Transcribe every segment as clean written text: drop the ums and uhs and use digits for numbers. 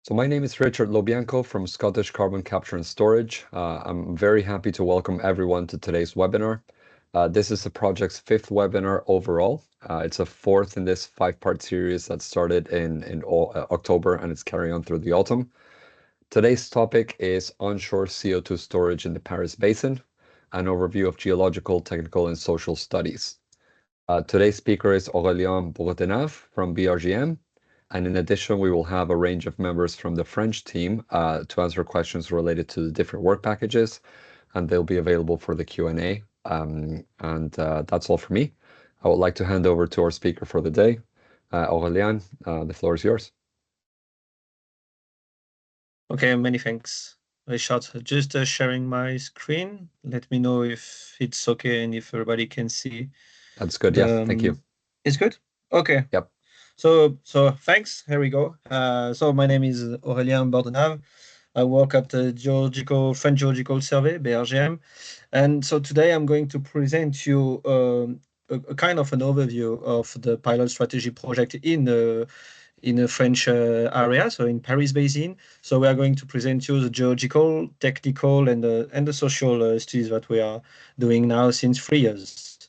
So my name is Richard Lobianco from Scottish Carbon Capture and Storage. I'm very happy to welcome everyone to today's webinar. This is the project's 5th webinar overall. It's a 4th in this 5-part series that started in October and it's carrying on through the autumn. Today's topic is onshore CO2 storage in the Paris Basin, an overview of geological, technical, and social studies. Today's speaker is Aurélien Bourdenave from BRGM. And in addition, we will have a range of members from the French team to answer questions related to the different work packages, and they'll be available for the Q&A. That's all for me. I would like to hand over to our speaker for the day. Aurélien, the floor is yours. Okay, many thanks, Richard. Just sharing my screen. Let me know if it's okay and if everybody can see. That's good, yeah, thank you. It's good? Okay. Yep. So thanks, here we go. So my name is Aurélien Bourdenave. I work at the French Geological Survey, BRGM. And so today I'm going to present you a kind of an overview of the pilot strategy project in a French area, so in Paris Basin. So we are going to present you the geological, technical, and the social studies that we are doing now since 3 years.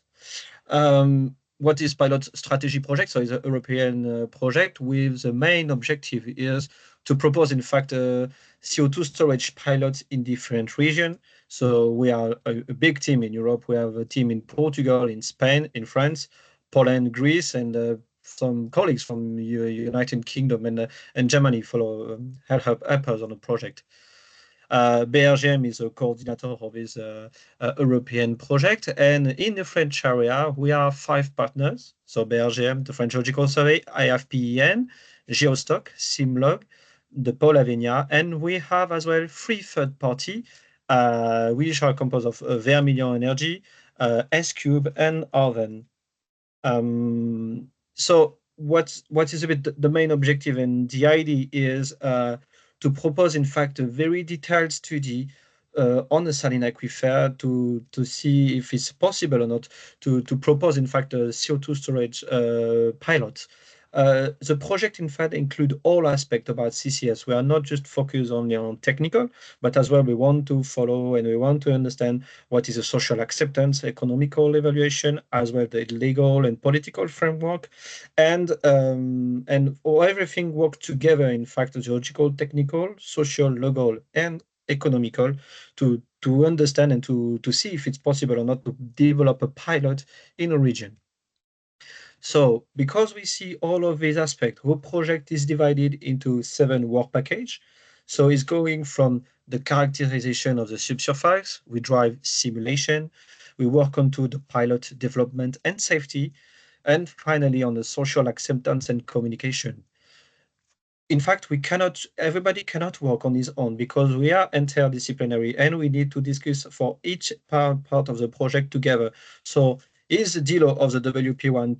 What is pilot strategy project? So it's a European project with the main objective is to propose, in fact, a CO2 storage pilot in different regions. So we are a big team in Europe. We have a team in Portugal, in Spain, in France, Poland, Greece, and some colleagues from United Kingdom and Germany follow help us on the project. BRGM is a coordinator of this European project, and in the French area we are 5 partners. So BRGM, the French Geological Survey, IFPEN, GEOSTOCK, SYMLOG, the Pôle Avenia, and we have as well 3 third party, which are composed of Vermilion Energy, S-Cube, and Arven. So what is a bit the main objective and the idea is to propose, in fact, a very detailed study on the saline aquifer to see if it's possible or not to propose, in fact, a CO2 storage pilot. The project, in fact, includes all aspects about CCS. We are not just focused only on technical, but as well we want to follow and we want to understand what is a social acceptance, economical evaluation, as well the legal and political framework, and everything work together, in fact, geological, technical, social, legal, and economical to understand and to see if it's possible or not to develop a pilot in a region. So because we see all of these aspects, our project is divided into 7 work packages. So it's going from the characterization of the subsurface, we drive simulation, we work onto the pilot development and safety, and finally on the social acceptance and communication. In fact, everybody cannot work on his own because we are interdisciplinary and we need to discuss for each part of the project together. So is the deal of the WP1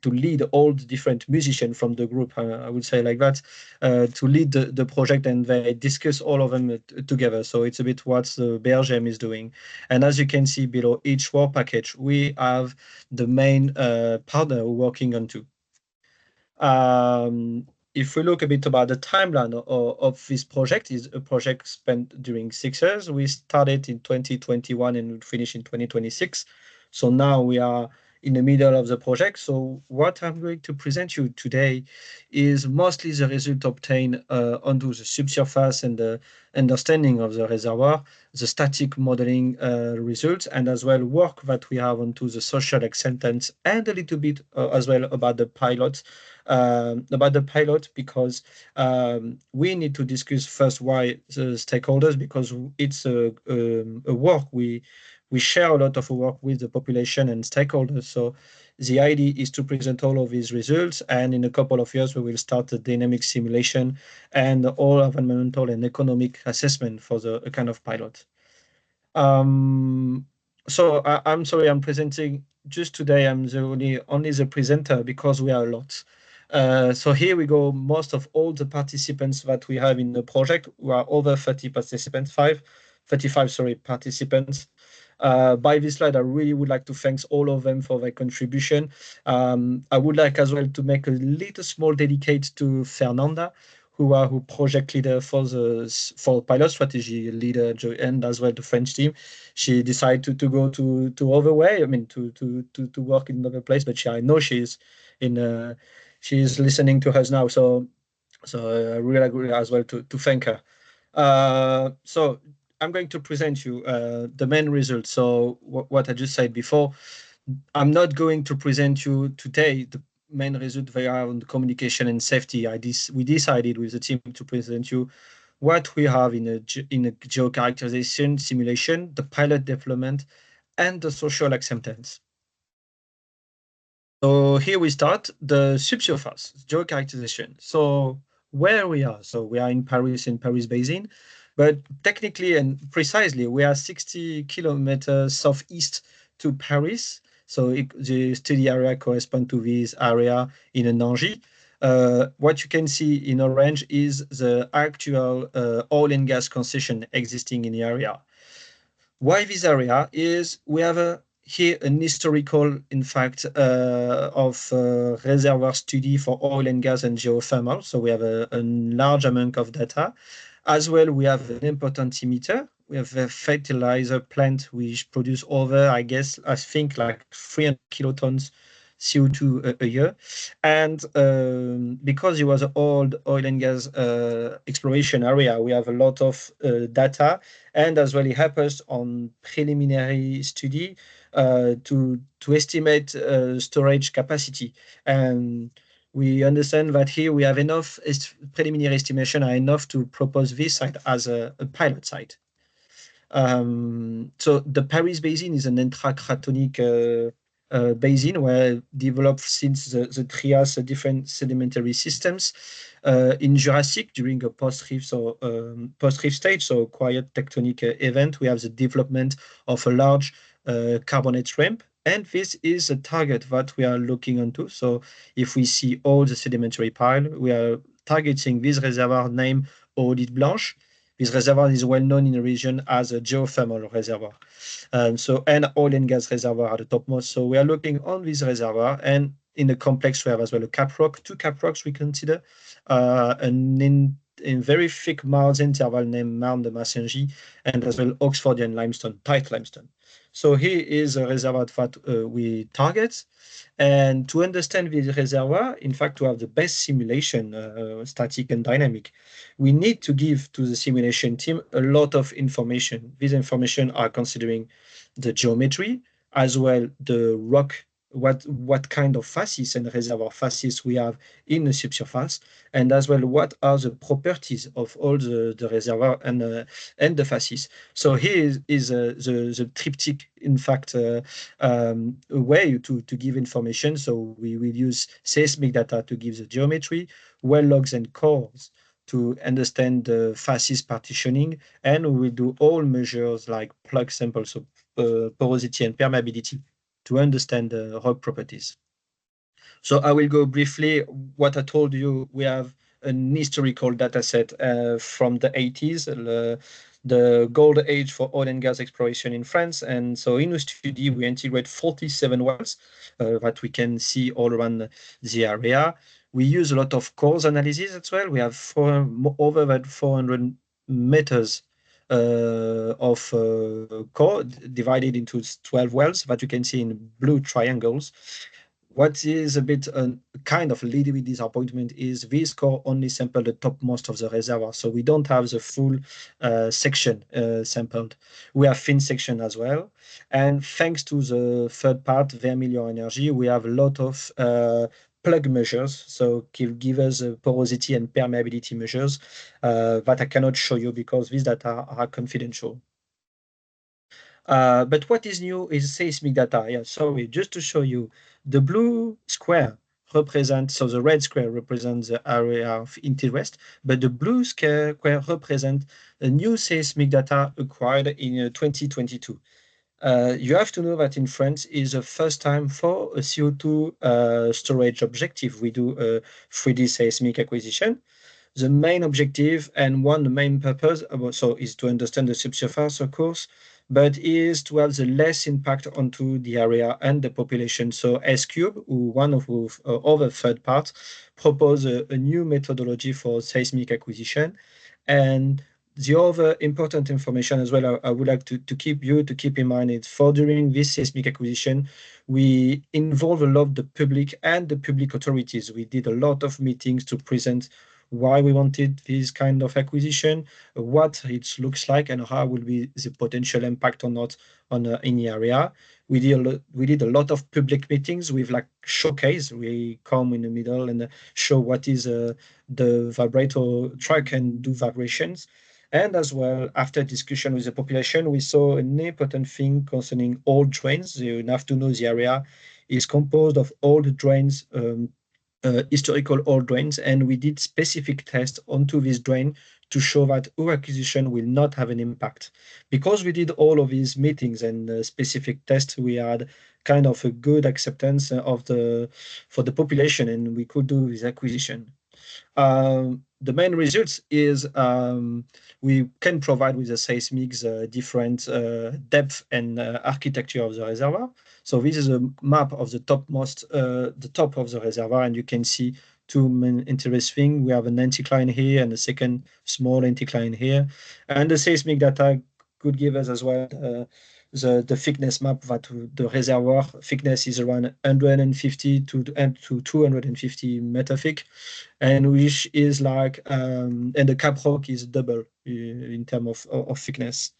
to lead all the different musicians from the group, I would say like that, to lead the project, and they discuss all of them together. So it's a bit what the BRGM is doing. And as you can see below each work package, we have the main partner working on two. If we look a bit about the timeline of this project, is a project spent during 6 years. We started in 2021 and we finished in 2026. So now we are in the middle of the project. So what I'm going to present you today is mostly the result obtained onto the subsurface and the understanding of the reservoir, the static modeling results, and as well work that we have onto the social acceptance, and a little bit as well about the pilot. Because we need to discuss first why the stakeholders, because it's a work we share a lot of work with the population and stakeholders. So the idea is to present all of these results, and in a couple of years we will start the dynamic simulation and all environmental and economic assessment for the kind of pilot. So I'm sorry, I'm presenting just today. I'm only the presenter because we are a lot. So here we go. Most of all the participants that we have in the project, we are over 30 participants, 35 participants. By this slide, I really would like to thank all of them for their contribution. I would like as well to make a little small dedicate to Fernanda, who project leader for pilot strategy leader, and as well the French team. She decided to go to other way. I mean, to work in another place. But I know she's listening to us now. So I really agree as well to thank her. So I'm going to present you the main results. So what I just said before, I'm not going to present you today the main result around communication and safety. We decided with the team to present you what we have in a geocharacterization simulation, the pilot development, and the social acceptance. So here we start the subsurface geocharacterization. So where we are, so we are in Paris Basin, but technically and precisely, we are 60 kilometers southeast to Paris. So the study area corresponds to this area in Nangy. What you can see in orange is the actual oil and gas concession existing in the area. Why this area is we have here an historical, in fact, of reservoir study for oil and gas and geothermal. So we have a large amount of data. As well, we have an important emitter. We have a fertilizer plant which produce over, I think like 300 kilotons CO2 a year. And because it was an old oil and gas exploration area, we have a lot of data, and as well it helps us on preliminary study to estimate storage capacity. And we understand that here we have enough preliminary estimation are enough to propose this site as a pilot site. So the Paris Basin is an intracratonic basin where developed since the Trias different sedimentary systems in Jurassic during a post-rift stage, so quiet tectonic event. We have the development of a large carbonate ramp, and this is a target that we are looking into. So if we see all the sedimentary pile, we are targeting this reservoir named Eau Blanche. This reservoir is well known in the region as a geothermal reservoir. And oil and gas reservoir are the topmost. So we are looking on this reservoir, and in the complex we have as well a cap rock, two cap rocks we consider, in very thick Mars interval named Marne de Massengy, and as well Oxfordian limestone, tight limestone. So here is a reservoir that we target. And to understand this reservoir, in fact, to have the best simulation, static and dynamic, we need to give to the simulation team a lot of information. These information are considering the geometry, as well the rock, what kind of facies and reservoir facies we have in the subsurface, and as well what are the properties of all the reservoir and the facies. So here is the triptych, in fact, a way to give information. So we will use seismic data to give the geometry, well logs and cores to understand the facies partitioning, and we will do all measures like plug samples, so porosity and permeability, to understand the rock properties. So I will go briefly what I told you. We have an historical data set from the 80s, the gold age for oil and gas exploration in France. And so in the study, we integrate 47 wells that we can see all around the area. We use a lot of cores analysis as well. We have over 400 meters of core divided into 12 wells that you can see in blue triangles. What is a bit kind of a little bit disappointment is this core only sampled the topmost of the reservoir, so we don't have the full section sampled. We have thin section as well, and thanks to the third part, Vermilion Energy, we have a lot of plug measures, so give us porosity and permeability measures that I cannot show you because these data are confidential. But what is new is seismic data. Yeah, sorry, just to show you, the blue square represents, so the red square represents the area of interest, but the blue square represents a new seismic data acquired in 2022. You have to know that in France is the first time for a CO2 storage objective. We do a 3D seismic acquisition. The main objective and the main purpose so is to understand the subsurface, of course, but is to have the less impact onto the area and the population. So S-Cube, one of other third part, propose a new methodology for seismic acquisition. And the other important information as well I would like to keep in mind is for during this seismic acquisition, we involve a lot of the public and the public authorities. We did a lot of meetings to present why we wanted this kind of acquisition, what it looks like, and how will be the potential impact or not on any area. We did a lot of public meetings with like showcase. We come in the middle and show what is the vibrator track and do vibrations. And as well, after discussion with the population, we saw an important thing concerning old drains. You have to know the area is composed of old drains, historical old drains, and we did specific tests onto this drain to show that our acquisition will not have an impact. Because we did all of these meetings and specific tests, we had kind of a good acceptance for the population, and we could do this acquisition. The main results is we can provide with the seismics different depth and architecture of the reservoir. So this is a map of the the top of the reservoir, and you can see two main interesting. We have an anticline here and a second small anticline here, and the seismic data could give us as well the thickness map that the reservoir thickness is around 150 to 250 meter thick, and which is like and the cap rock is double in terms of thickness.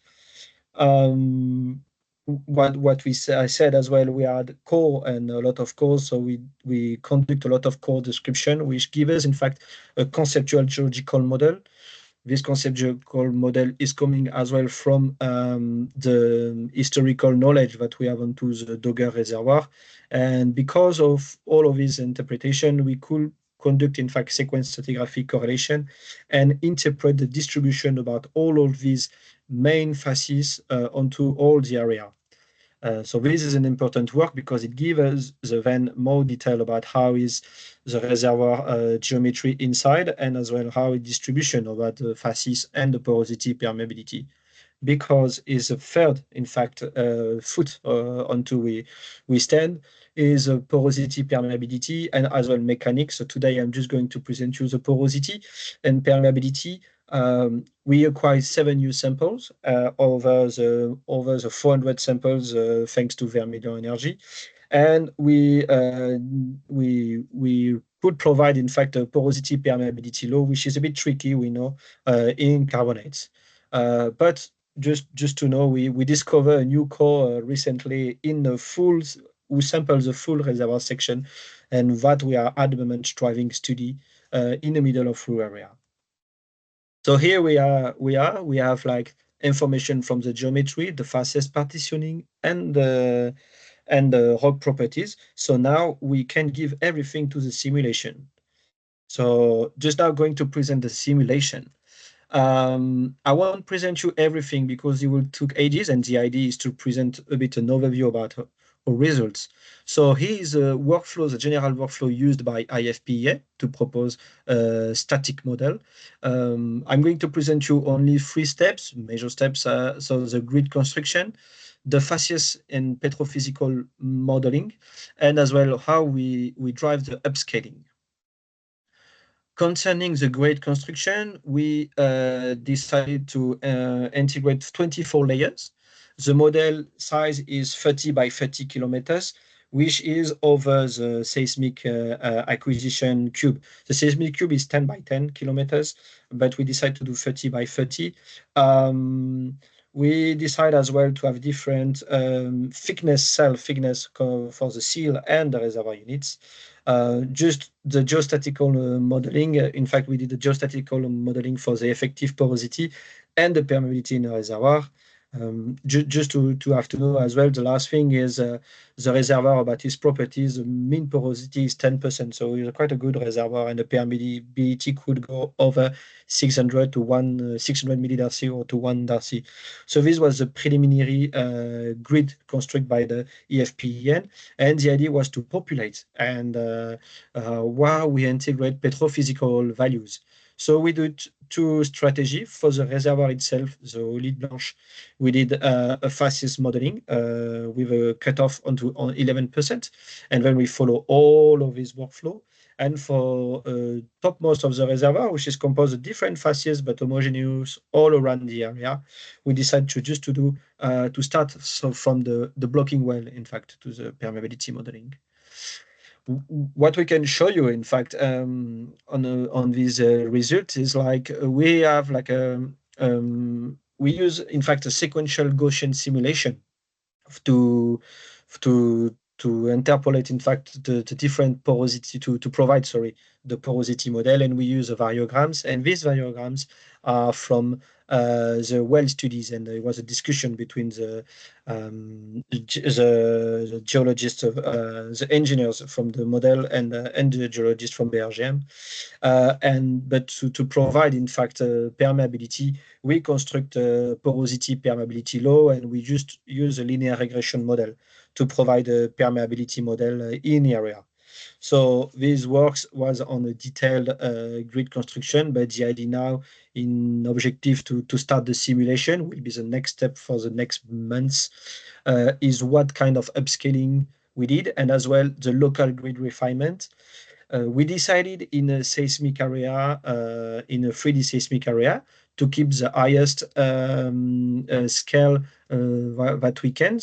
What I said as well, we had core and a lot of cores, so we conduct a lot of core description, which gives us in fact a conceptual geological model. This conceptual model is coming as well from the historical knowledge that we have onto the Dogger Reservoir. And because of all of this interpretation, we could conduct, in fact, sequence stratigraphic correlation and interpret the distribution about all of these main facies onto all the area. So this is an important work because it gives us then more detail about how is the reservoir geometry inside, and as well how distribution about the facies and the porosity permeability. Because is a third, in fact, foot onto we stand is a porosity permeability and as well mechanics. So today I'm just going to present you the porosity and permeability. We acquired 7 new samples over the 400 samples thanks to Vermilion Energy, and we could provide in fact a porosity permeability law, which is a bit tricky, we know, in carbonates. But just to know, we discovered a new core recently in the full, we sample the full reservoir section, and that we are at the moment driving study in the middle of Flu area. So here we have like information from the geometry, the facies partitioning, and the rock properties. So now we can give everything to the simulation. So just now going to present the simulation. I won't present you everything because it will take ages, and the idea is to present a bit an overview about our results. So here is a workflow, the general workflow used by IFPEN to propose a static model. I'm going to present you only 3 steps, major steps. So the grid construction, the facies and petrophysical modeling, and as well how we drive the upscaling. Concerning the grade construction, we decided to integrate 24 layers. The model size is 30 by 30 kilometers, which is over the seismic acquisition cube. The seismic cube is 10 by 10 kilometers, but we decided to do 30 by 30. We decide as well to have different cell thickness for the seal and the reservoir units. Just the geostatical modeling. In fact, we did the geostatical modeling for the effective porosity and the permeability in the reservoir. Just to have to know as well, the last thing is the reservoir about its properties. The mean porosity is 10%, so it's quite a good reservoir, and the permeability could go over 600 to 600 millidarcy or to 1 darcy. So this was the preliminary grid constructed by the IFPEN, and the idea was to populate and while we integrate petrophysical values. So we did two strategies for the reservoir itself. The lead blanche, we did a facies modeling with a cutoff on 11%, and then we follow all of this workflow. And for topmost of the reservoir, which is composed of different facies but homogeneous all around the area, we decided to start from the blocking well, in fact, to the permeability modeling. What we can show you, in fact, on these results is like we have like we use, in fact, a sequential Gaussian simulation to interpolate, in fact, the different porosity to provide, the porosity model, and we use variograms, and these variograms are from the well studies, and there was a discussion between the geologists of the engineers from the model and the geologists from BRGM. But to provide, in fact, permeability, we construct a porosity permeability law, and we just use a linear regression model to provide a permeability model in the area. So this works was on a detailed grid construction, but the idea now in objective to start the simulation will be the next step for the next months, is what kind of upscaling we did, and as well the local grid refinement. We decided in a seismic area, in a 3D seismic area, to keep the highest scale that we can.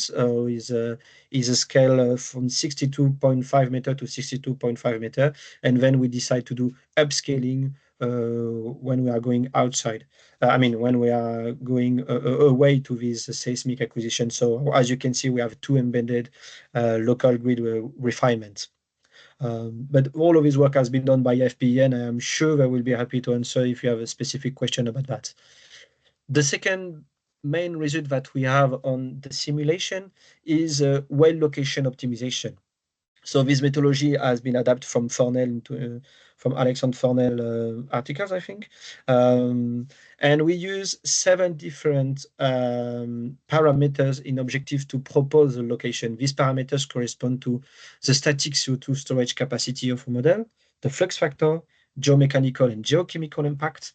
Is a scale from 62.5 meter to 62.5 meter, and then we decide to do upscaling when we are going outside. When we are going away to this seismic acquisition. So as you can see, we have two embedded local grid refinements. But all of his work has been done by IFPEN, and I'm sure they will be happy to answer if you have a specific question about that. The second main result that we have on the simulation is well location optimization. So this methodology has been adapted from Fornell from Alexandre Fornell articles, I think. And we use 7 different parameters in objective to propose a location. These parameters correspond to the static CO₂ storage capacity of a model, the flux factor, geomechanical and geochemical impact,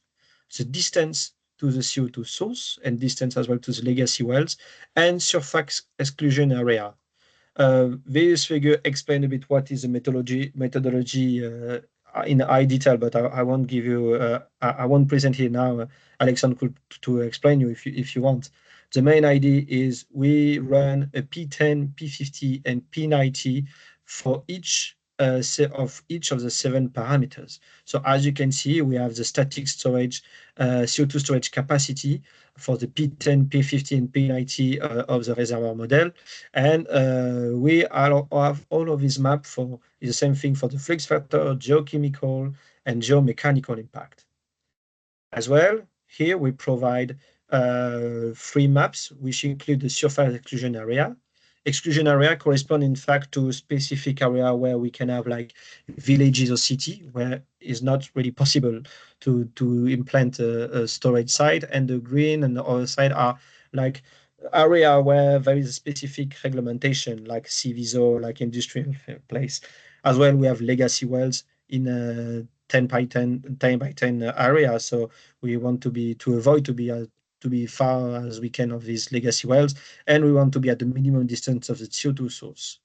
the distance to the CO₂ source, and distance as well to the legacy wells, and surface exclusion area. This figure explain a bit what is the methodology in high detail, but I won't give you. I won't present here now. Alexandre could to explain you if you want. The main idea is we run a P10, P50, and P90 for each of the 7 parameters. So as you can see, we have the static storage, CO₂ storage capacity for the P10, P50, and P90 of the reservoir model. And we have all of this map for the same thing for the flux factor, geochemical, and geomechanical impact. As well, here we provide 3 maps, which include the surface exclusion area. Exclusion area correspond, in fact, to a specific area where we can have like villages or city where it's not really possible to implant a storage site, and the green and the other side are like area where there is a specific reglementation, like CVSO, like industrial place. As well, we have legacy wells in a 10 by 10 area, so we want to avoid to be far as we can of these legacy wells, and we want to be at the minimum distance of the CO₂ source.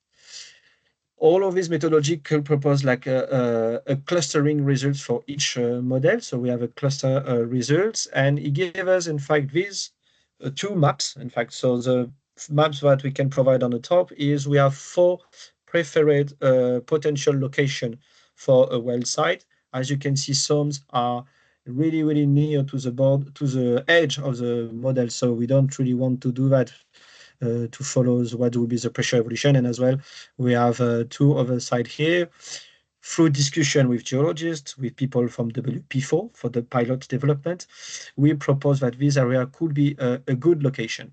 All of this methodology could propose like a clustering results for each model. So we have a cluster results, and it gave us, in fact, these 2 maps. In fact, so the maps that we can provide on the top is we have 4 preferred potential location for a well site. As you can see, some are really near to the edge of the model, so we don't really want to do that to follow what will be the pressure evolution. And as well, we have 2 other side here. Through discussion with geologists, with people from WP4 for the pilot development, we propose that this area could be a good location.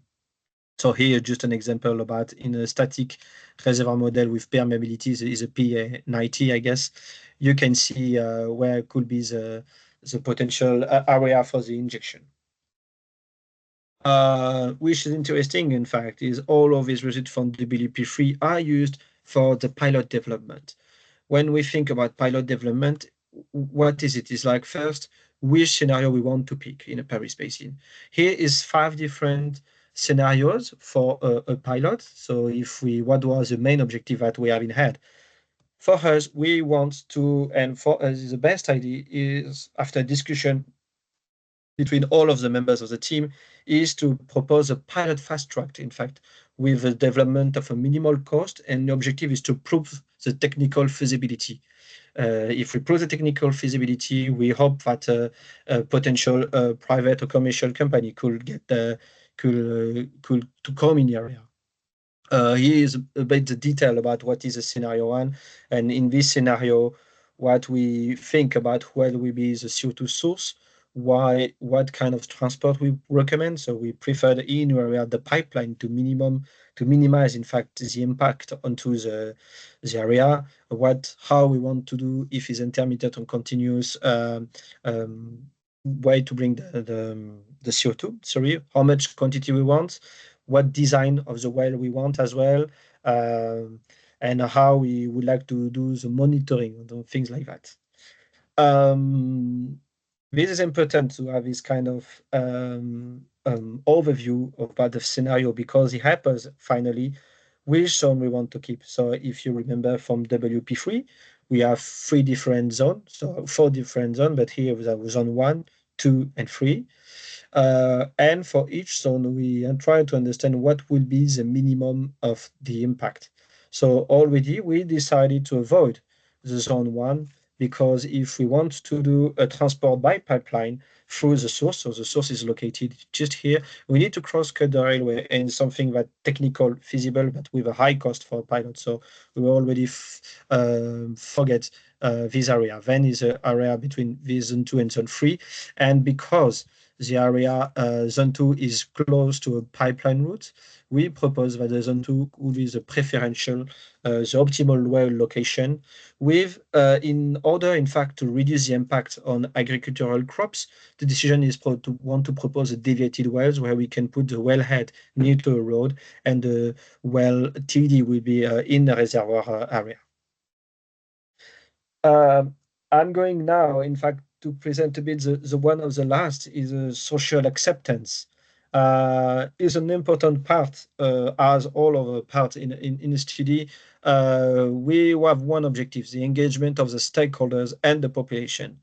So here, just an example about in a static reservoir model with permeability is a P90, I guess. You can see where could be the potential area for the injection. Which is interesting, in fact, is all of these results from WP3 are used for the pilot development. When we think about pilot development, what is it? It's like first, which scenario we want to pick in a Paris Basin. Here is 5 different scenarios for a pilot. So what was the main objective that we have in head? For us, we want to, and for us, the best idea is, after discussion between all of the members of the team, is to propose a pilot fast track, in fact, with the development of a minimal cost. And the objective is to prove the technical feasibility. If we prove the technical feasibility, we hope that a potential private or commercial company could get could to come in the area. Here is a bit the detail about what is a scenario 1, and in this scenario, what we think about where will be the CO2 source, what kind of transport we recommend. So we prefer in area the pipeline to minimize, in fact, the impact onto the area. How we want to do, if it's intermittent or continuous, way to bring the CO2. Sorry, how much quantity we want, what design of the well we want as well, and how we would like to do the monitoring and things like that. This is important to have this kind of overview about the scenario, because it helps us finally which zone we want to keep. So if you remember from WP3, we have 3 different zones, so 4 different zones, but here we have zone 1, 2, and 3. And for each zone, we are trying to understand what will be the minimum of the impact. So already we decided to avoid the zone 1, because if we want to do a transport by pipeline through the source, so the source is located just here, we need to cross-cut the railway, and something that technical feasible, but with a high cost for a pilot. So we already forget this area. Then is an area between this zone 2 and zone 3. And because the area zone 2 is close to a pipeline route, we propose that the zone 2 will be the preferential, the optimal well location, with in order, in fact, to reduce the impact on agricultural crops. The decision is to propose a deviated wells where we can put the wellhead near to a road, and the well TD will be in the reservoir area. I'm going now, in fact, to present a bit the one of the last is social acceptance. Is an important part, as all of the parts in the study. We have one objective: the engagement of the stakeholders and the population.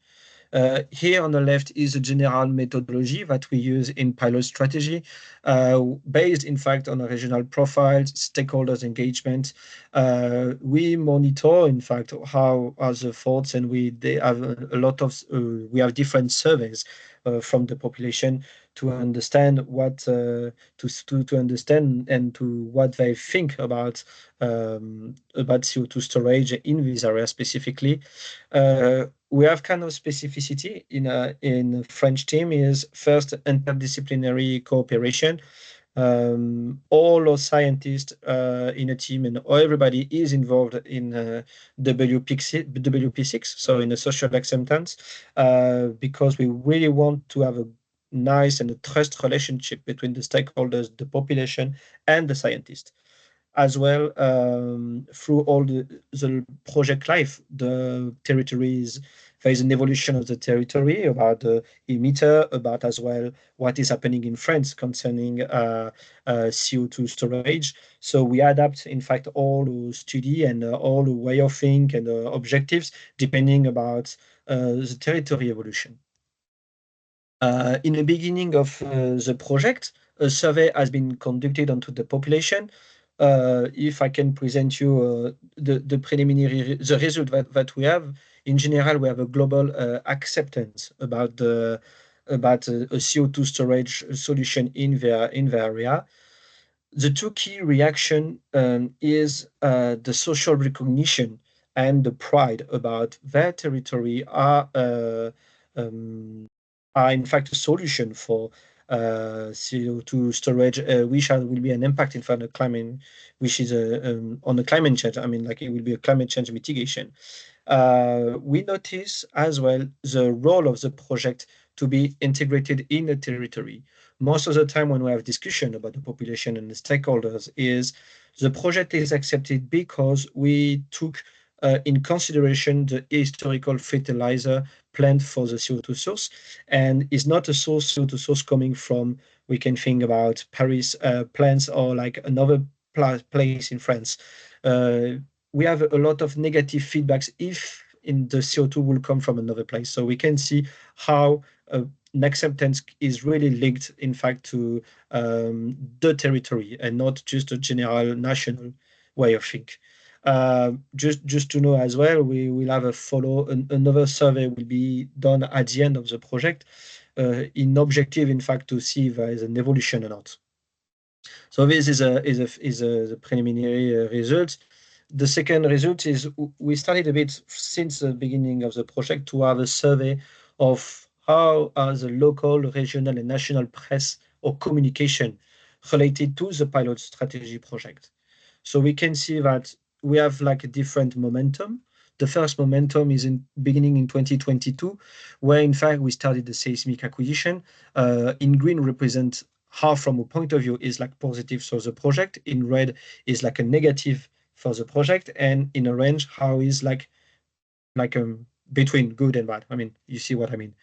Here on the left is a general methodology that we use in pilot strategy, based, in fact, on a regional profiles, stakeholders engagement. We monitor, in fact, how are the thoughts, and we have different surveys from the population to understand what to understand and to what they think about CO2 storage in this area specifically. We have kind of specificity in French team is first interdisciplinary cooperation. All our scientists in a team, and everybody is involved in WP6, so in a social acceptance, because we really want to have a nice and a trust relationship between the stakeholders, the population, and the scientists. As well, through all the project life, the territories, there is an evolution of the territory about the emitter, about as well what is happening in France concerning CO2 storage. So we adapt, in fact, all the study and all the way of think and objectives depending about the territory evolution. In the beginning of the project, a survey has been conducted onto the population. If I can present you the preliminary result that we have, in general, we have a global acceptance about a CO2 storage solution in the area. The 2 key reaction is the social recognition and the pride about their territory are in fact a solution for CO2 storage, which will be an impact in fact on climate, which is on the climate change. I mean, like, it will be a climate change mitigation. We notice as well the role of the project to be integrated in the territory. Most of the time when we have discussion about the population and the stakeholders, is the project is accepted because we took in consideration the historical fertilizer plant for the CO2 source, and is not a source CO2 source coming from, we can think about Paris plants or like another place in France. We have a lot of negative feedbacks if in the CO2 will come from another place. So we can see how an acceptance is really linked, in fact, to the territory and not just a general national way of think. Just to know as well, we will have another survey will be done at the end of the project in objective, in fact, to see if there is an evolution or not. So this is the preliminary result. The second result is we started a bit since the beginning of the project to have a survey of how are the local, regional, and national press or communication related to the pilot strategy project. So we can see that we have like a different momentum. The first momentum is in beginning in 2022, where in fact we started the seismic acquisition. In green represent how from a point of view is like positive for the project. In red is like a negative for the project, and in orange how is like between good and bad. I mean, you see what I mean.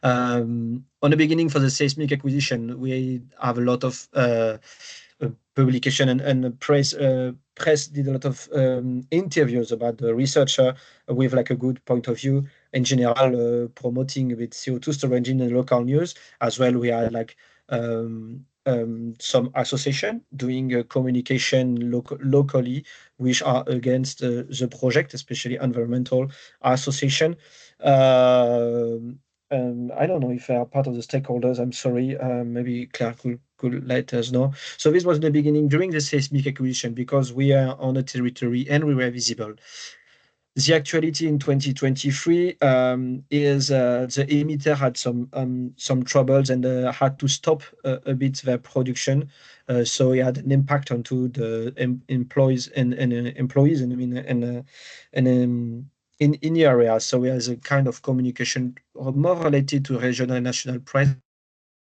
On the beginning for the seismic acquisition, we have a lot of publication and press did a lot of interviews about the researcher with like a good point of view in general, promoting with CO2 storage in the local news as well. We had like some association doing communication locally, which are against the project, especially environmental association. I don't know if they are part of the stakeholders. I'm sorry. Maybe Claire could let us know. So this was the beginning during the seismic acquisition because we are on a territory and we were visible. The actuality in 2023 is the emitter had some troubles and had to stop a bit their production. So it had an impact onto the employees and employees and I mean and in the area. So we have a kind of communication more related to regional and national press.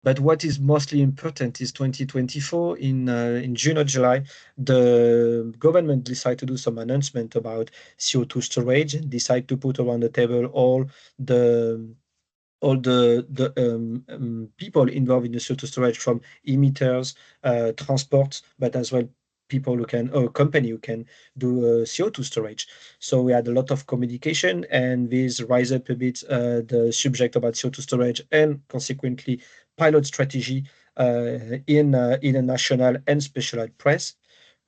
But what is mostly important is 2024 in June or July, the government decided to do some announcement about CO2 storage and decide to put around the table the people involved in the CO2 storage from emitters, transport, but as well people who can, or company who can do CO2 storage. So we had a lot of communication and this rise up a bit the subject about CO2 storage and consequently pilot strategy in a national and specialized press.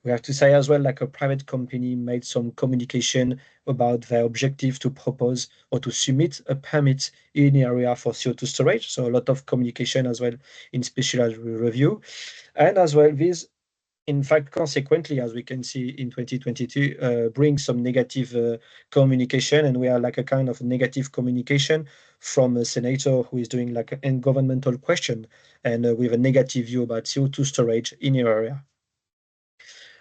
We have to say as well, like a private company made some communication about their objective to propose or to submit a permit in the area for CO2 storage. So a lot of communication as well in specialized review. And as well, this, in fact, consequently, as we can see in 2022, brings some negative communication. And we are like a kind of negative communication from a senator who is doing like a governmental question and with a negative view about CO2 storage in your area.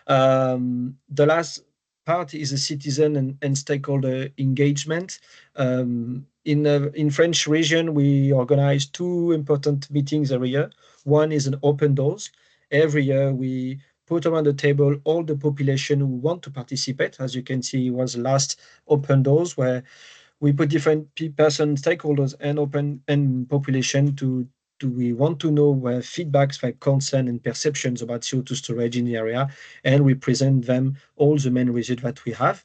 The last part is a citizen and stakeholder engagement. In French region, we organize two important meetings every year. One is an open doors. Every year we put around the table all the population who want to participate. As you can see, it was last open doors where we put different person stakeholders and open and population to we want to know where feedbacks like concern and perceptions about CO2 storage in the area, and we present them all the main results that we have.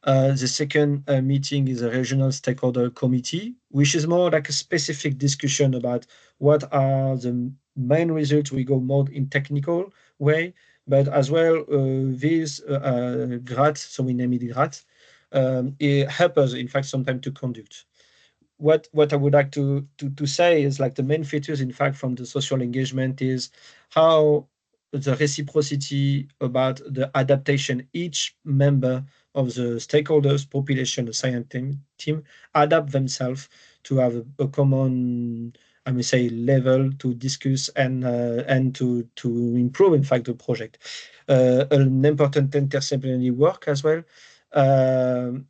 The second meeting is a regional stakeholder committee, which is more like a specific discussion about what are the main results. We go more in technical way, but as well these GRAT, so we name it GRAT, it helps us, in fact, sometimes to conduct. What I would like to say is like the main features, in fact, from the social engagement is how the reciprocity about the adaptation, each member of the stakeholders, population, the science team adapt themselves to have a common, I may say, level to discuss and to improve, in fact, the project. An important interdisciplinary work as well. and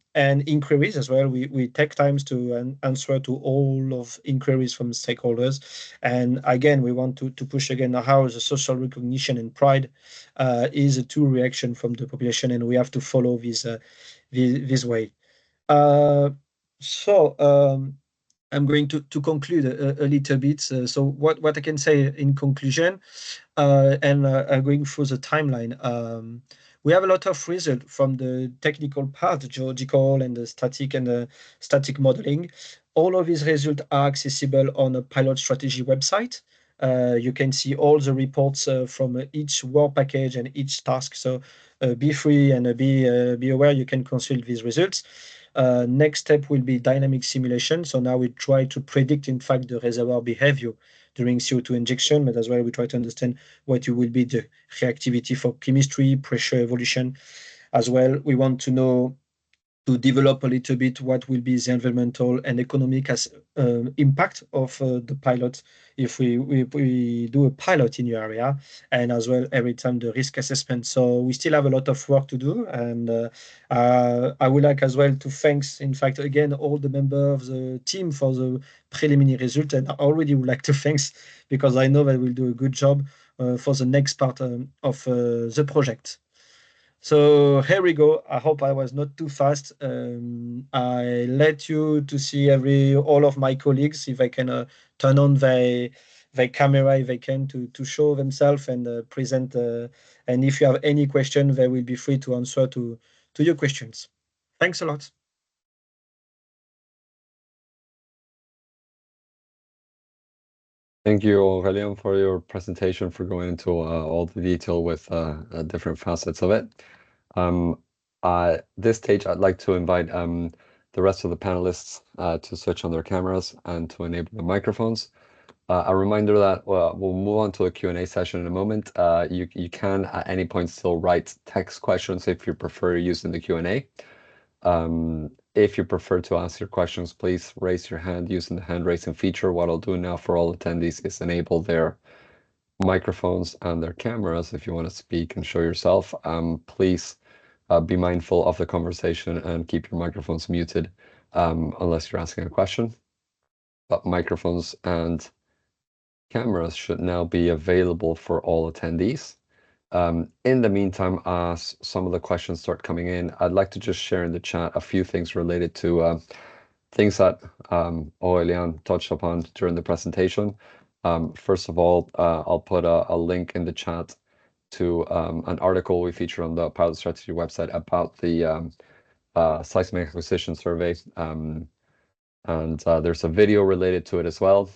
inquiries as well. We take times to answer to all of inquiries from stakeholders. And again, we want to push again how the social recognition and pride is a true reaction from the population, and we have to follow this way. I'm going to conclude a little bit. So what I can say in conclusion, and going through the timeline, we have a lot of result from the technical part, the geological and the static modeling. All of these results are accessible on a pilot strategy website. You can see all the reports from each work package and each task. So be free and be aware you can consult these results. Next step will be dynamic simulation. So now we try to predict, in fact, the reservoir behavior during CO₂ injection, but as well we try to understand what will be the reactivity for chemistry, pressure evolution. As well, we want to know to develop a little bit what will be the environmental and economic impact of the pilot if we do a pilot in your area, and as well every time the risk assessment. So we still have a lot of work to do, and I would like as well to thanks, in fact, again, all the members of the team for the preliminary result, and I already would like to thanks because I know that we'll do a good job for the next part of the project. So here we go. I hope I was not too fast. I let you to see all of my colleagues if I can turn on their camera if they can to show themselves and present. And if you have any question, they will be free to answer to your questions. Thanks a lot. Thank you, Aurélien, for your presentation, for going into all the detail with different facets of it. At this stage, I'd like to invite the rest of the panelists to switch on their cameras and to enable the microphones. A reminder that we'll move on to a Q&A session in a moment. You can at any point still write text questions if you prefer using the Q&A. If you prefer to ask your questions, please raise your hand using the hand raising feature. What I'll do now for all attendees is enable their microphones and their cameras if you want to speak and show yourself. Please be mindful of the conversation and keep your microphones muted unless you're asking a question. But microphones and cameras should now be available for all attendees. In the meantime, as some of the questions start coming in, I'd like to just share in the chat a few things related to things that Aurélien touched upon during the presentation. First of all, I'll put a link in the chat to an article we featured on the Pilot Strategy website about the seismic acquisition survey. And there's a video related to it as well.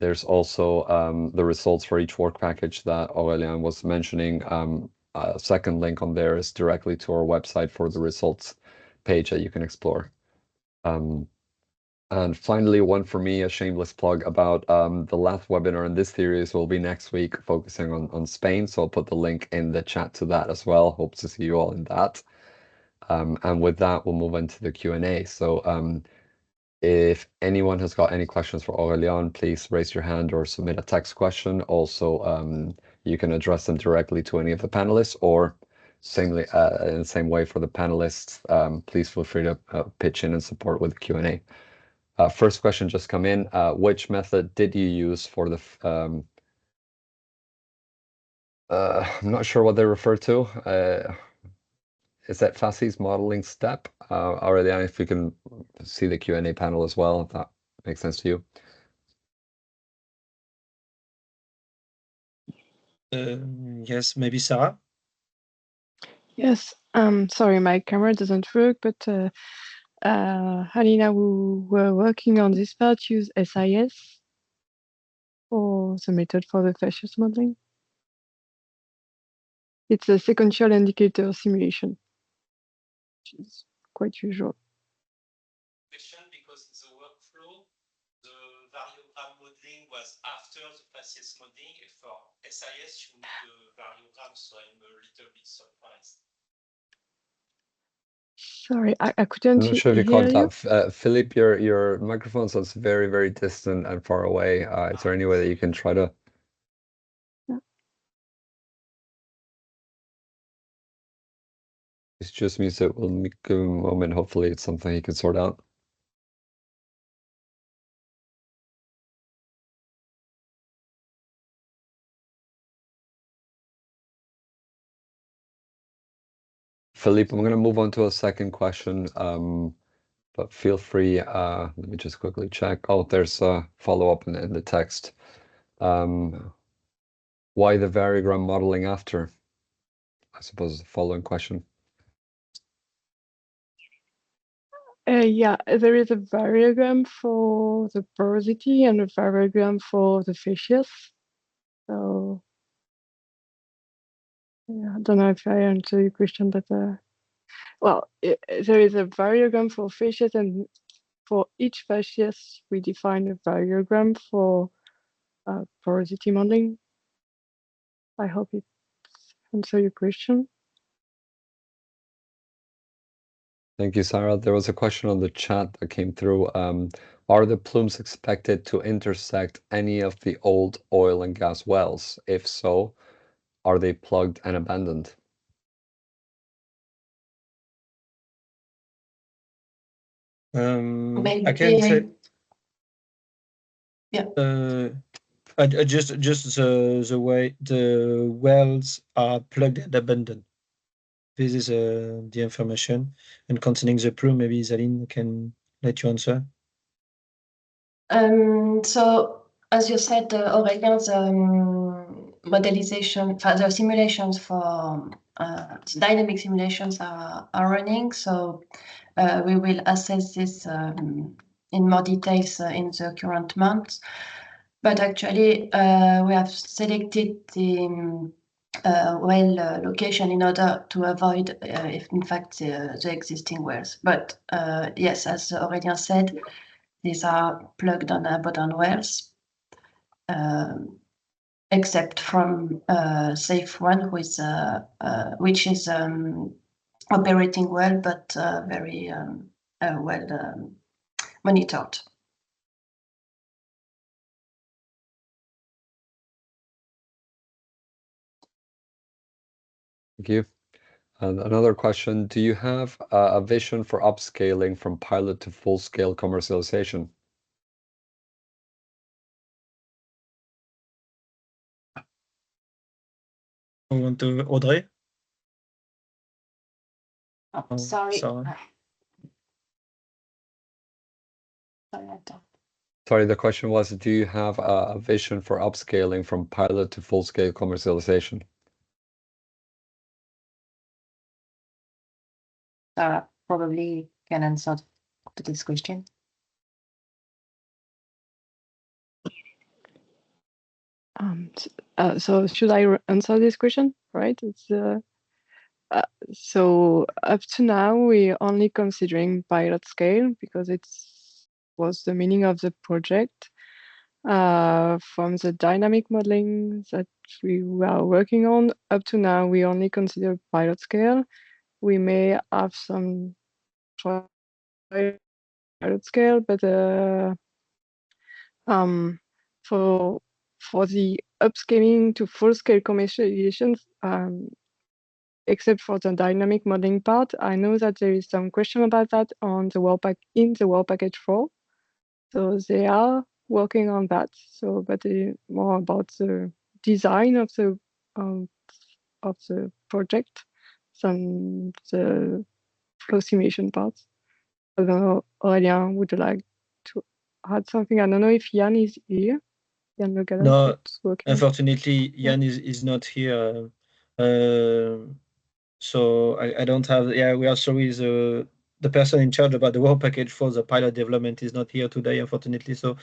There's also the results for each work package that Aurélien was mentioning. A second link on there is directly to our website for the results page that you can explore. And finally, one for me, a shameless plug about the last webinar in this series will be next week, focusing on Spain. So I'll put the link in the chat to that as well. Hope to see you all in that. And with that, we'll move into the Q&A. So if anyone has got any questions for Aurélien, please raise your hand or submit a text question. Also, you can address them directly to any of the panelists, or in the same way for the panelists, please feel free to pitch in and support with the Q&A. First question just come in. Which method did you use for the... I'm not sure what they refer to. Is that FASI's modeling step? Aurélien, if you can see the Q&A panel as well, if that makes sense to you. Yes, maybe Sarah? Yes, sorry, my camera doesn't work, but Halina, who were working on this part, use SIS for the method for the facious modeling. It's a sequential indicator simulation, which is quite usual. Question, because the workflow, the variogram modeling was after the facious modeling, and for SIS, you need the variogram, so I'm a little bit surprised. Sorry, I couldn't I'm not sure if you hear caught you. that. Philippe, your microphone sounds very, very distant and far away. Is there any way that you can try to... It just means that we'll give him a moment. Hopefully it's something he can sort out. Philippe, I'm going to move on to a second question, but feel free. Let me just quickly check. Oh, there's a follow-up in the text. Why the variogram modeling after? I suppose the following question. Yeah, there is a variogram for the porosity and a variogram for the facies. So, yeah, I don't know if I answer your question, but well, there is a variogram for facies, and for each facies, we define a variogram for porosity modeling. I hope it answers your question. Thank you, Sarah. There was a question on the chat that came through. Are the plumes expected to intersect any of the old oil and gas wells? If so, are they plugged and abandoned? I can say, yeah. Just the way the wells are plugged and abandoned. This is the information. And concerning the plume, maybe Saline can let you answer. So as you said, Aurelien's modelization, the simulations for dynamic simulations are running. So we will assess this in more details in the current months. But actually, we have selected the well location in order to avoid, if in fact, the existing wells. But yes, as Aurélien said, these are plugged on abandoned wells, except from safe one, which is operating well, but very well monitored. Thank you. And another question, do you have a vision for upscaling from pilot to full-scale commercialization? I want to, Audrey? Oh, sorry. Sorry. Sorry, the question was, do you have a vision for upscaling from pilot to full-scale commercialization? Sarah probably can answer to this question. So should I answer this question? Right? It's so up to now we're only considering pilot scale because it was the meaning of the project. From the dynamic modeling that we were working on, up to now we only consider pilot scale. We may have some pilot scale, but for the upscaling to full scale commercialization, except for the dynamic modeling part, I know that there is some question about that on the in the work package 4. So they are working on that. So, but more about the design of the project than the flow simulation parts. I don't know, Aurélien, would you like to add something? I don't know if Yann is here. Yann Le Gallon, No, working. unfortunately, Yann is not here. So I don't have, we are sorry, the person in charge about the work package for the pilot development is not here today, unfortunately. So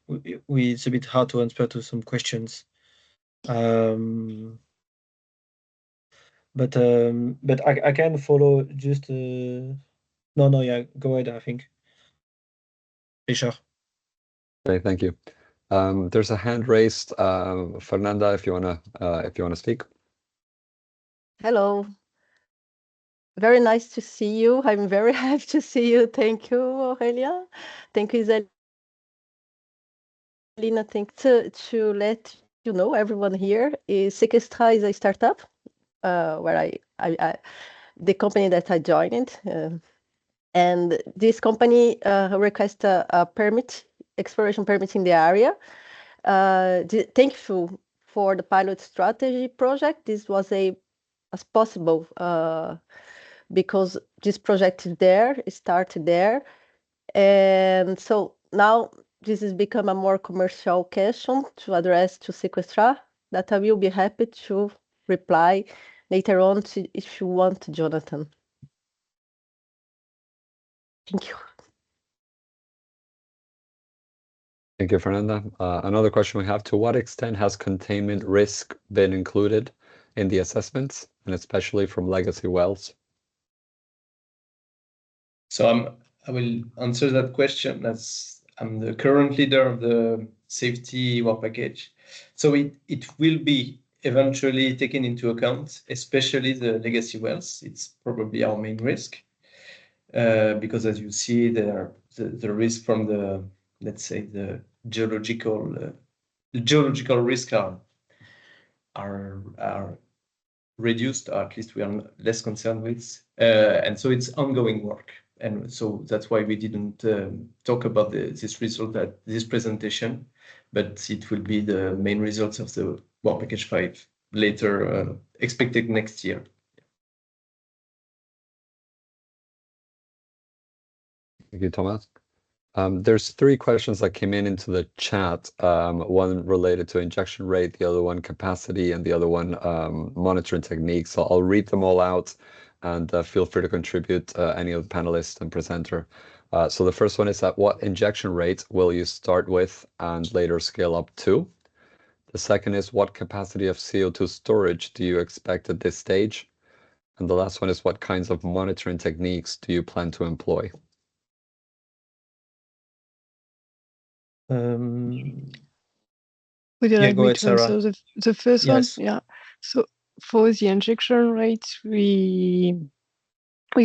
it's a bit hard to answer to some questions. But I can follow just, no, go ahead, I think. Sure. Okay, thank you. There's a hand raised. Fernanda, if you wanna speak. Hello. Very nice to see you. I'm very happy to see you. Thank you, Aurélia. Thank you, Iselina. I think to let you know, everyone here, is Sequestra is a startup where I the company that I joined. And this company requested a permit, exploration permit in the area. Thankful for the pilot strategy project. This was as possible because this project is there, it started there. And so now this has become a more commercial question to address to Sequestra that I will be happy to reply later on if you want, Jonathan. Thank you. Thank you, Fernanda. Another question we have, to what extent has containment risk been included in the assessments, and especially from legacy wells? So I will answer that question as I'm the current leader of the safety work package. So it will be eventually taken into account, especially the legacy wells. It's probably our main risk because, as you see, the risk from the, let's say, the geological risk are reduced, or at least we are less concerned with, and so it's ongoing work. And so that's why we didn't talk about this result at this presentation, but it will be the main results of the work package 5 later, expected next year. Thank you, Thomas. There's 3 questions that came into the chat. One related to injection rate, the other one capacity, and the other one monitoring techniques. So I'll read them all out, and feel free to contribute, any of the panelists and presenter. So the first one is, at what injection rate will you start with and later scale up to? The second is, what capacity of CO2 storage do you expect at this stage? And the last one is, what kinds of monitoring techniques do you plan to employ? Would you Yeah, like go me ahead, to answer Sarah. the first Yes. one? Yeah. So for the injection rate, we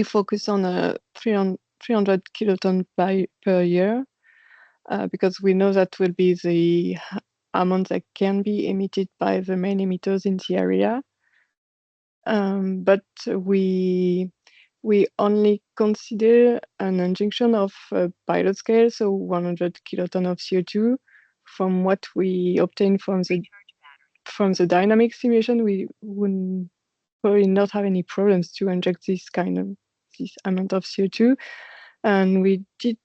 focus on a 300 kiloton per year because we know that will be the amount that can be emitted by the main emitters in the area. But we only consider an injection of pilot scale, so 100 kiloton of CO2. From what we obtain from the dynamic simulation, we would probably not have any problems to inject this amount of CO2, and we did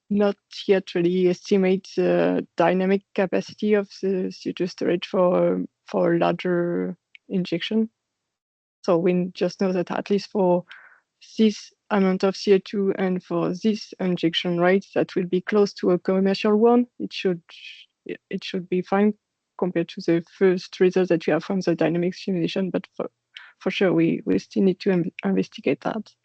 not yet really estimate the dynamic capacity of the CO2 storage for larger injection. So we just know that at least for this amount of CO2 and for this injection rate, that will be close to a commercial one. It should be fine compared to the first results that you have from the dynamic simulation, but for sure we still need to investigate that.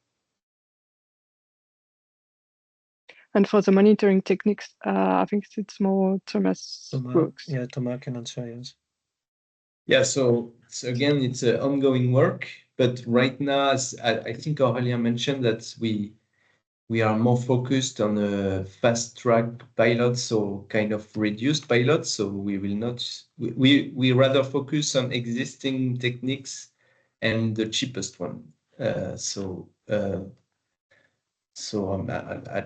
And for the monitoring techniques, I think it's more Thomas Brooks. Yeah, Thomas can answer, yes. Yeah, so again, it's ongoing work, but right now, as I think Aurelia mentioned, that we are more focused on a fast track pilot, so kind of reduced pilots. So we will not, we rather focus on existing techniques and the cheapest one. So I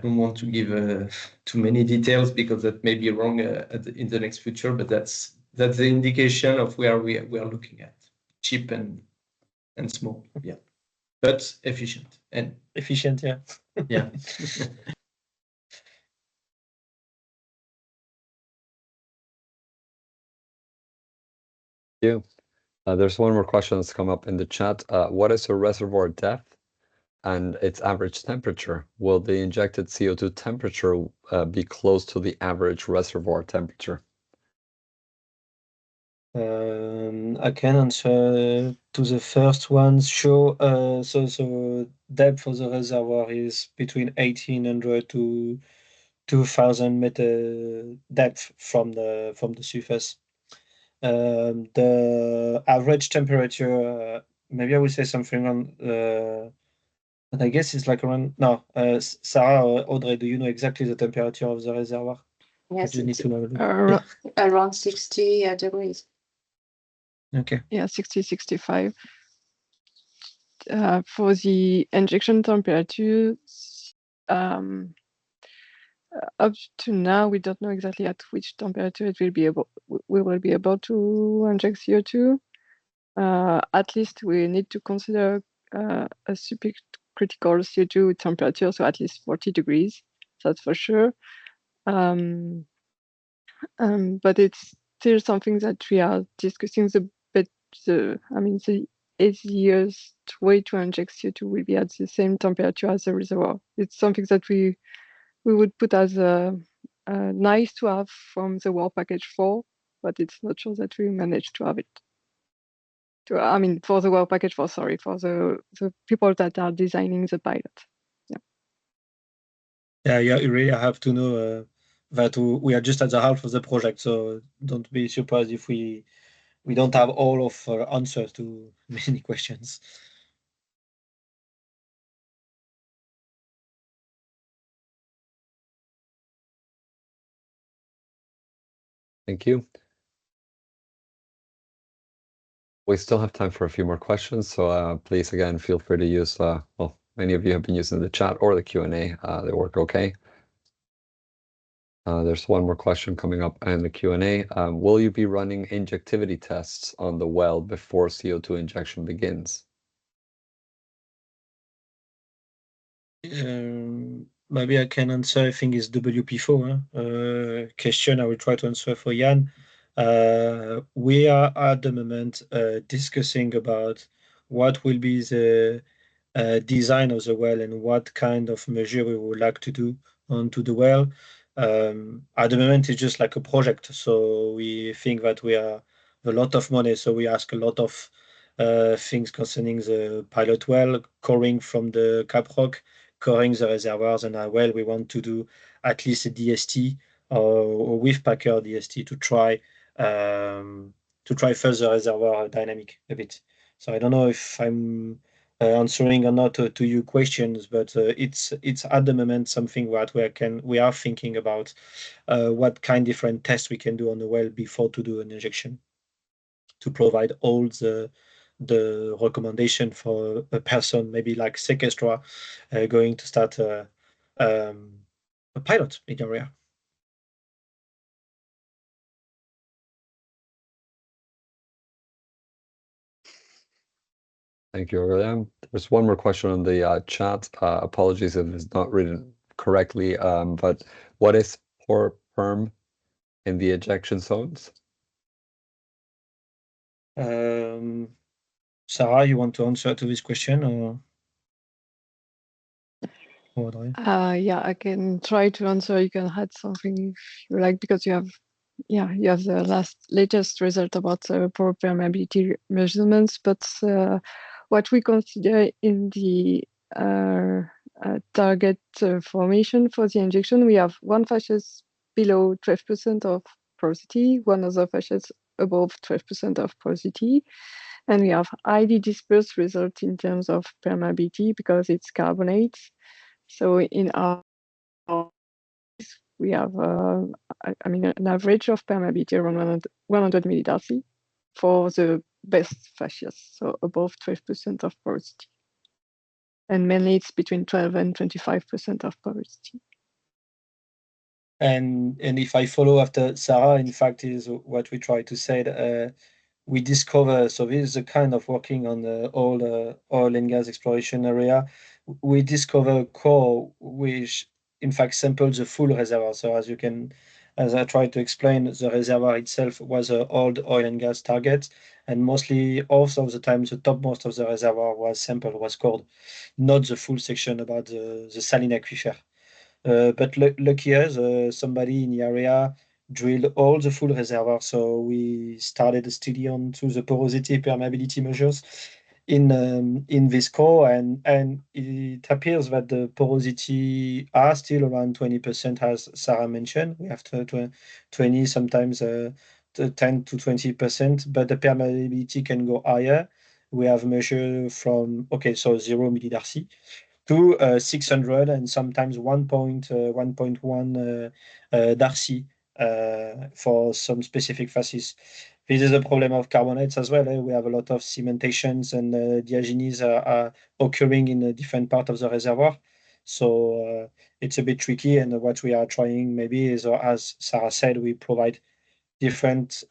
don't want to give too many details because that may be wrong in the next future, but that's the indication of where we are looking at: cheap and small, yeah, but efficient and efficient, yeah. Yeah. Thank you. There's one more question that's come up in the chat. What is a reservoir depth and its average temperature? Will the injected CO2 temperature be close to the average reservoir temperature? I can answer to the first one. Sure. So depth for the reservoir is between 1,800 to 2,000 meter depth from the surface. The average temperature, maybe I will say something on, and I guess it's like around. No, Sarah or Audrey, do you know exactly the temperature of the reservoir? Yes, You need to know. around 60 degrees. Okay. Yeah, 60, 65. for the injection temperatures, up to now, we don't know exactly at which temperature we will be able to inject CO2. At least we need to consider a supercritical CO2 temperature, so at least 40 degrees, that's for sure. But it's still something that we are discussing the easiest way to inject CO2 will be at the same temperature as the reservoir. It's something that we would put as a nice to have from the work package 4, but it's not sure that we manage to have it. For the work package 4, sorry, for the people that are designing the pilot. Yeah, you really have to know that we are just at the half of the project, so don't be surprised if we don't have all of our answers to many questions. Thank you. We still have time for a few more questions, so please, again, feel free to use, well, many of you have been using the chat or the Q&A. They work okay. There's one more question coming up in the Q&A. Will you be running injectivity tests on the well before CO2 injection begins? Maybe I can answer. I think it's WP4 question. I will try to answer for Jan. We are at the moment discussing about what will be the design of the well and what kind of measure we would like to do onto the well. At the moment, it's just like a project, so we think that we are a lot of money, so we ask a lot of things concerning the pilot well, coring from the caprock, coring the reservoirs, and well, we want to do at least a DST or with Packer DST to try further reservoir dynamic a bit. So I don't know if I'm answering or not to your questions, but it's at the moment something that we are thinking about what kind of different tests we can do on the well before to do an injection to provide all the recommendation for a person, maybe like Sequestra, going to start a pilot in area. Thank you, Aurélien. There's one more question on the chat. Apologies if it's not written correctly, but what is pore perm in the ejection zones? Sarah, you want to answer to this question or Audrey? Yeah, I can try to answer. You can add something if you like, because you have the latest result about pore permeability measurements. But what we consider in the target formation for the injection, we have one fascias below 12% of porosity, one other fascias above 12% of porosity, and we have highly dispersed result in terms of permeability because it's carbonates. So in our we have an average of permeability around 100 millidarcy for the best fascias, so above 12% of porosity. And mainly it's between 12 and 25% of porosity. And if I follow after Sarah, in fact, is what we try to say. We discover, so this is a kind of working on all the oil and gas exploration area. We discover a core which, in fact, samples the full reservoir. So as I tried to explain, the reservoir itself was an old oil and gas target, and mostly also of the time, the topmost of the reservoir was sampled, was cored, not the full section about the saline aquifer. But lucky us, somebody in the area drilled all the full reservoir. So we started a study onto the porosity permeability measures in this core, and it appears that the porosity are still around 20%, as Sarah mentioned. We have 20, sometimes 10 to 20%, but the permeability can go higher. We have measured from 0 millidarcy to 600 and sometimes 1.1 Darcy for some specific phases. This is a problem of carbonates as well. We have a lot of cementations and diagenes are occurring in a different part of the reservoir. So it's a bit tricky. And what we are trying maybe is, as Sarah said, we provide different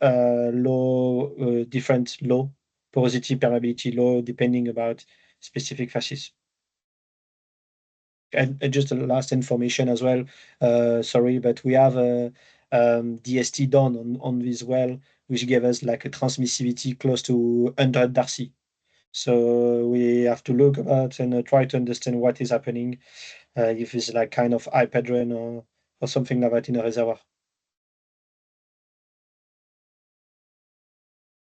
different low porosity, permeability low, depending about specific phases. And just the last information as well, sorry, but we have a DST done on this well, which gave us like a transmissivity close to 100 Darcy. So we have to look at and try to understand what is happening, if it's like kind of hyperdrone or something like that in a reservoir.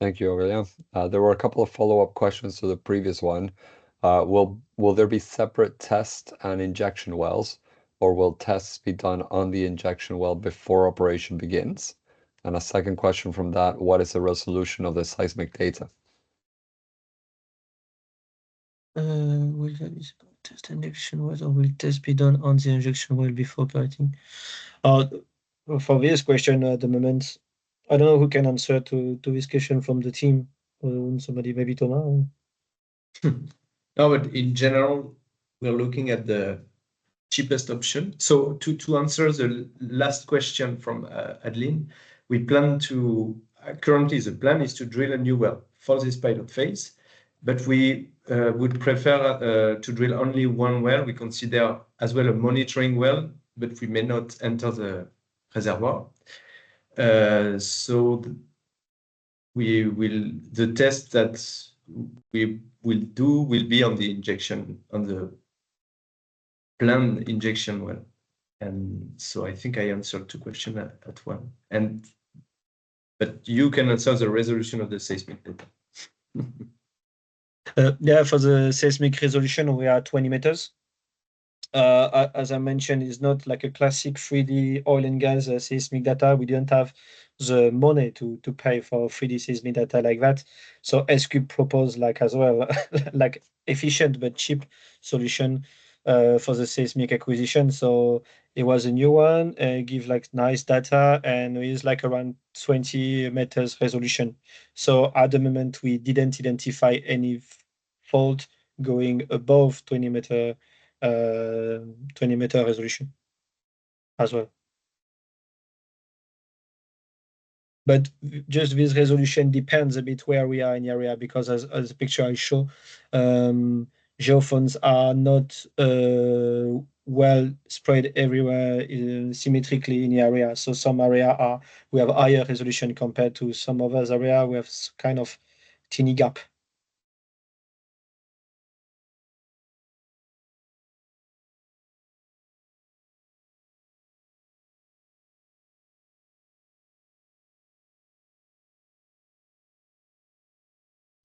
Thank you, Aurélien. There were a couple of follow-up questions to the previous one. Will there be separate test and injection wells, or will tests be done on the injection well before operation begins? And a second question from that, what is the resolution of the seismic data? Will there be separate test injection wells, or will tests be done on the injection well before operating? For this question at the moment, I don't know who can answer to this question from the team. Somebody, maybe Thomas. No, but in general, we're looking at the cheapest option. So to answer the last question from Adeline, we plan to, currently the plan is to drill a new well for this pilot phase, but we would prefer to drill only one well. We consider as well a monitoring well, but we may not enter the reservoir. So the test that we will do will be on the injection, on the planned injection well. And so I think I answered two questions at one. But you can answer the resolution of the seismic data. Yeah, for the seismic resolution, we are 20 meters. As I mentioned, it's not like a classic 3D oil and gas seismic data. We didn't have the money to pay for 3D seismic data like that. So SQ proposed like as well, like efficient but cheap solution for the seismic acquisition. So it was a new one, give like nice data, and we use like around 20 meters resolution. So at the moment, we didn't identify any fault going above 20 meter resolution as well. But just this resolution depends a bit where we are in the area, because as the picture I show, geophones are not well spread everywhere symmetrically in the area. So some area we have higher resolution compared to some others area. We have kind of teeny gap.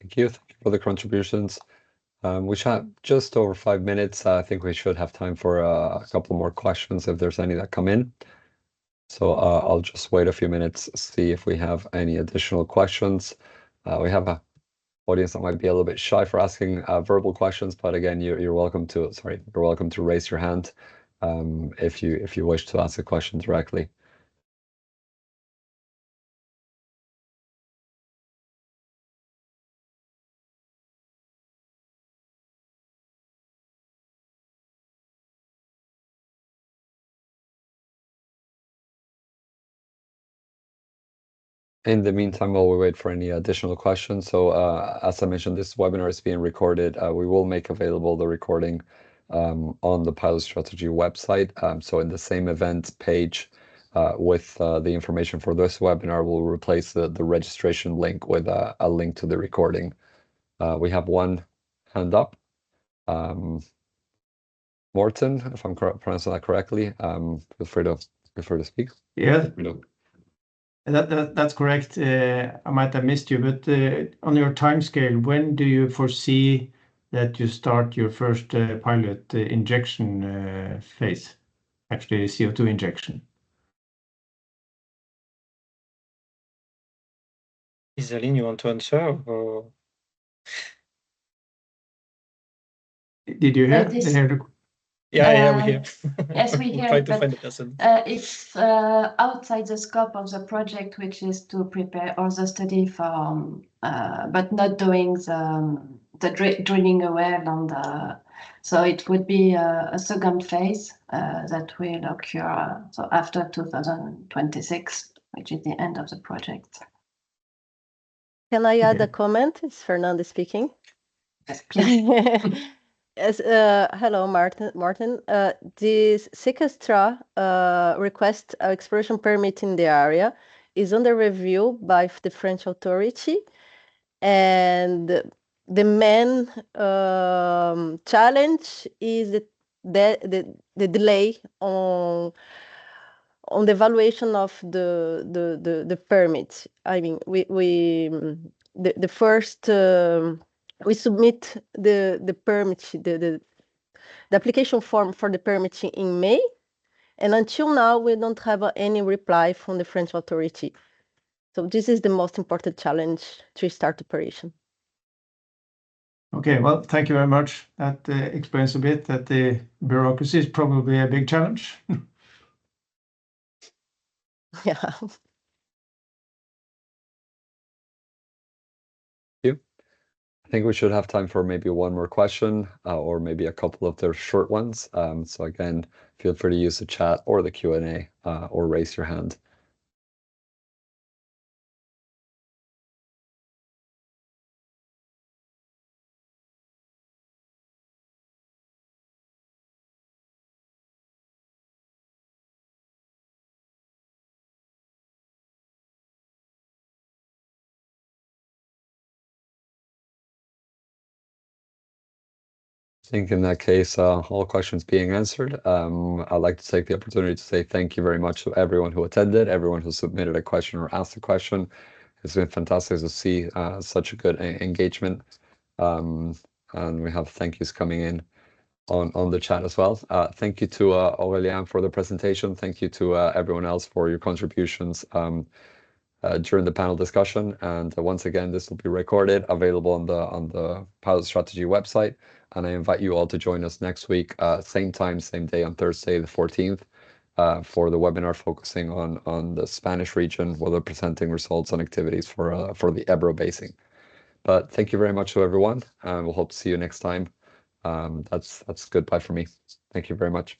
Thank you for the contributions. We have just over 5 minutes. I think we should have time for a couple more questions if there's any that come in. So I'll just wait a few minutes, see if we have any additional questions. We have an audience that might be a little bit shy for asking verbal questions, but again, you're welcome to raise your hand if you wish to ask a question directly. In the meantime, while we wait for any additional questions, so as I mentioned, this webinar is being recorded. We will make available the recording on the Pilot Strategy website. So in the same event page with the information for this webinar, we'll replace the registration link with a link to the recording. We have one hand up. Morten, if I'm pronouncing that correctly, feel free to speak. Yeah. That's correct. I might have missed you, but on your timescale, when do you foresee that you start your first pilot injection phase, actually CO2 injection? Isaline, you want to answer? Or... Did you hear? Yeah, we hear. Yes, we hear. Try to but find the person. it's outside the scope of the project, which is to prepare all the study for, but not doing the drilling a well on the. So it would be a second phase that will occur so after 2026, which is the end of the project. Can I add Okay. a comment? It's Fernanda speaking. Yes, please. Yes, hello, Martin. This Sequestra request exploration permit in the area is under review by the French authority, and the main challenge is the delay on the evaluation of the permit. I mean, the first we submit the permit, the application form for the permit in May, and until now we don't have any reply from the French authority. So this is the most important challenge to start operation. Okay, well, thank you very much. That explains a bit that the bureaucracy is probably a big challenge. Yeah. I think we should have time for maybe one more question or maybe a couple of their short ones. So again, feel free to use the chat or the Q&A or raise your hand. I think in that case, all questions being answered, I'd like to take the opportunity to say thank you very much to everyone who attended, everyone who submitted a question or asked a question. It's been fantastic to see such a good engagement. And we have thank yous coming in on the chat as well. Thank you to Aurélien for the presentation. Thank you to everyone else for your contributions during the panel discussion. And once again, this will be recorded, available on the Pilot Strategy website. And I invite you all to join us next week, same time, same day on Thursday, the 14th, for the webinar focusing on the Spanish region, where they're presenting results on activities for the Ebro Basin. But thank you very much to everyone, and we'll hope to see you next time. That's goodbye for me. Thank you very much.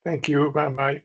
Thank you. Bye-bye.